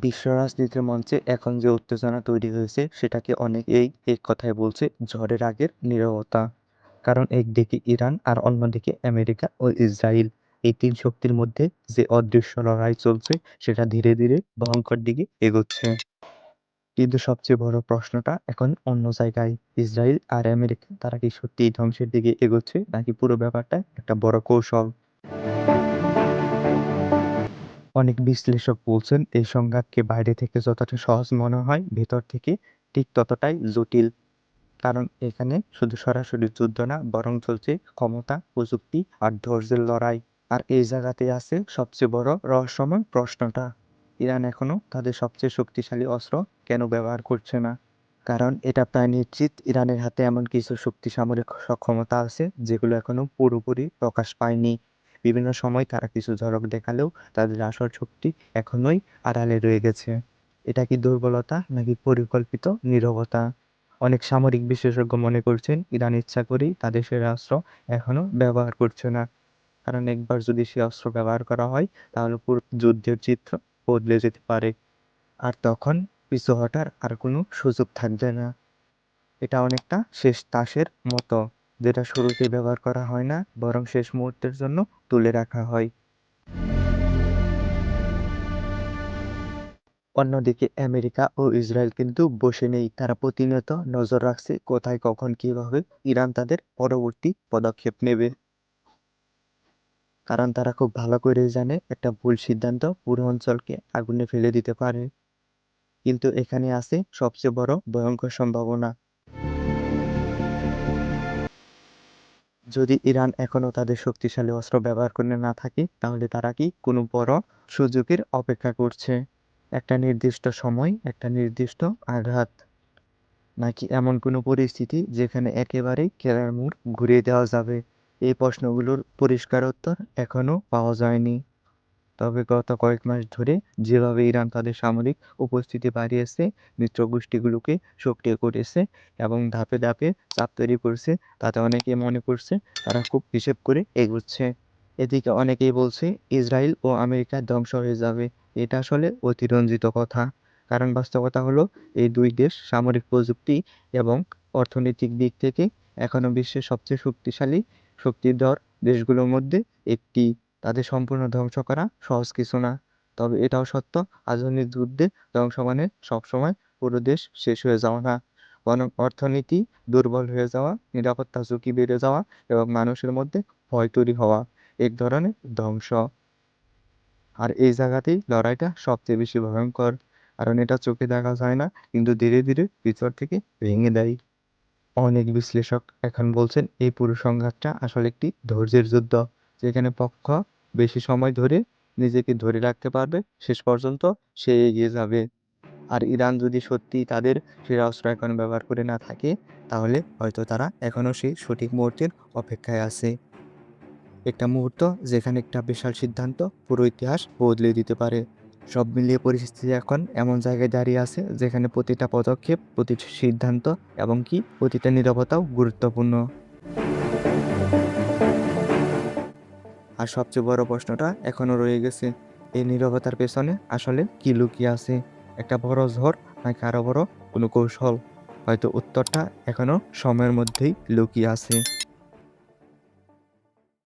বিশ্ব রাজনীতির মঞ্চে এখন যে উত্তেজনা তৈরি হয়েছে সেটাকে অনেকেই এক কথায় বলছে ঝড়ের আগের নীরবতা। কারণ একদিকে ইরান আর অন্যদিকে আমেরিকা ও ইসরায়েল, এই তিন শক্তির মধ্যে যে অদৃশ্য লড়াই চলছে সেটা ধীরে ধীরে ভয়ঙ্কর দিকে এগোচ্ছে। কিন্তু সবচেয়ে বড় প্রশ্নটা এখন অন্য জায়গায়। ইসরায়েল আর আমেরিকা তারা কি সত্যিই ধ্বংসের দিকে এগোচ্ছে, নাকি পুরো ব্যাপারটা একটা বড় কৌশল? অনেক বিশ্লেষক বলছেন এই সংঘাতকে বাইরে থেকে যতটা সহজ মনে হয়, ভেতর থেকে ঠিক ততটাই জটিল। কারণ এখানে শুধু সরাসরি যুদ্ধ না, বরং চলছে ক্ষমতা, প্রযুক্তি আর ধৈর্যের লড়াই। আর এই জায়গাতে আছে সবচেয়ে বড় রহস্যময় প্রশ্নটা: ইরান এখনো তাদের সবচেয়ে শক্তিশালী অস্ত্র কেন ব্যবহার করছে না? কারণ এটা প্রায় নিশ্চিত ইরানের হাতে এমন কিছু শক্তি সামরিক সক্ষমতা আছে যেগুলো এখনো পুরোপুরি প্রকাশ পায়নি। বিভিন্ন সময় তারা কিছু ঝলক দেখালেও তাদের আসল শক্তি এখনোই আড়ালে রয়ে গেছে। এটা কি দুর্বলতা, নাকি পরিকল্পিত নীরবতা? অনেক সামরিক বিশেষজ্ঞ মনে করছেন ইরান ইচ্ছা করেই তাদের সেরা অস্ত্র এখনো ব্যবহার করছে না। কারণ একবার যদি সে অস্ত্র ব্যবহার করা হয়, তাহলে পুরো যুদ্ধের চিত্র বদলে যেতে পারে। আর তখন পিছু হটার আর কোনো সুযোগ থাকবে না। এটা অনেকটা শেষ তাসের মতো, যেটা শুরুতে ব্যবহার করা হয় না, বরং শেষ মুহূর্তের জন্য তুলে রাখা হয়। অন্যদিকে আমেরিকা ও ইসরায়েল কিন্তু বসে নেই, তারা প্রতিনিয়ত নজর রাখছে কোথায়, কখন, কিভাবে ইরান তাদের পরবর্তী পদক্ষেপ নেবে। কারণ তারা খুব ভালো করেই জানে একটা ভুল সিদ্ধান্ত পুরো অঞ্চলকে আগুনে ফেলে দিতে পারে। কিন্তু এখানে আছে সবচেয়ে বড় ভয়ঙ্কর সম্ভাবনা: যদি ইরান এখনো তাদের শক্তিশালী অস্ত্র ব্যবহার করে না থাকে, তাহলে তারা কি কোনো বড় সুযোগের অপেক্ষা করছে? একটা নির্দিষ্ট সময়, একটা নির্দিষ্ট আঘাত, নাকি এমন কোনো পরিস্থিতি যেখানে একেবারেই খেলার মোড় ঘুরিয়ে দেওয়া যাবে? এই প্রশ্নগুলোর পরিষ্কার উত্তর এখনো পাওয়া যায়নি। তবে গত কয়েক মাস ধরে যেভাবে ইরান তাদের সামরিক উপস্থিতি বাড়িয়েছে, মিত্র গোষ্ঠীগুলোকে সক্রিয় করেছে এবং ধাপে ধাপে চাপ তৈরি করছে, তাতে অনেকে মনে করছে তারা খুব হিসেব করে এগোচ্ছে। এদিকে অনেকেই বলছে ইসরায়েল ও আমেরিকা ধ্বংস হয়ে যাবে। এটা আসলে অতিরঞ্জিত কথা। কারণ বাস্তবতা হলো, এই দুই দেশ সামরিক প্রযুক্তি এবং অর্থনৈতিক দিক থেকে এখনো বিশ্বের সবচেয়ে শক্তিশালী শক্তিধর দেশগুলোর মধ্যে একটি। তাদের সম্পূর্ণ ধ্বংস করা সহজ কিছু না। তবে এটাও সত্য, আধুনিক যুদ্ধে ধ্বংস মানে সবসময় পুরো দেশ শেষ হয়ে যাওয়া না, বরং অর্থনীতি দুর্বল হয়ে যাওয়া, নিরাপত্তা ঝুঁকি বেড়ে যাওয়া এবং মানুষের মধ্যে ভয় তৈরি হওয়া, এক ধরনের ধ্বংস। আর এই জায়গাতেই লড়াইটা সবচেয়ে বেশি ভয়ঙ্কর। কারণ এটা চোখে দেখা যায় না, কিন্তু ধীরে ধীরে ভিতর থেকে ভেঙে দেয়। অনেক বিশ্লেষক এখন বলছেন এই পুরো সংঘাতটা আসলে একটি ধৈর্যের যুদ্ধ, যেখানে পক্ষ বেশি সময় ধরে নিজেকে ধরে রাখতে পারবে, শেষ পর্যন্ত সে এগিয়ে যাবে। আর ইরান যদি সত্যি তাদের সেই অস্ত্র এখন ব্যবহার করে না থাকে, তাহলে হয়তো তারা এখনো সেই সঠিক মুহূর্তের অপেক্ষায় আছে। একটা মুহূর্ত যেখানে একটা বিশাল সিদ্ধান্ত পুরো ইতিহাস বদলে দিতে পারে। সব মিলিয়ে পরিস্থিতি এখন এমন জায়গায় দাঁড়িয়ে আছে যেখানে প্রতিটা পদক্ষেপ, প্রতিটা সিদ্ধান্ত এবং কি প্রতিটা নীরবতাও গুরুত্বপূর্ণ। আর সবচেয়ে বড় প্রশ্নটা এখনো রয়ে গেছে: এই নীরবতার পেছনে আসলে কি লুকিয়ে আছে? একটা বড় ঝড়, নাকি আরো বড় কোনো কৌশল? হয়তো উত্তরটা এখনো সময়ের মধ্যেই লুকিয়ে আছে।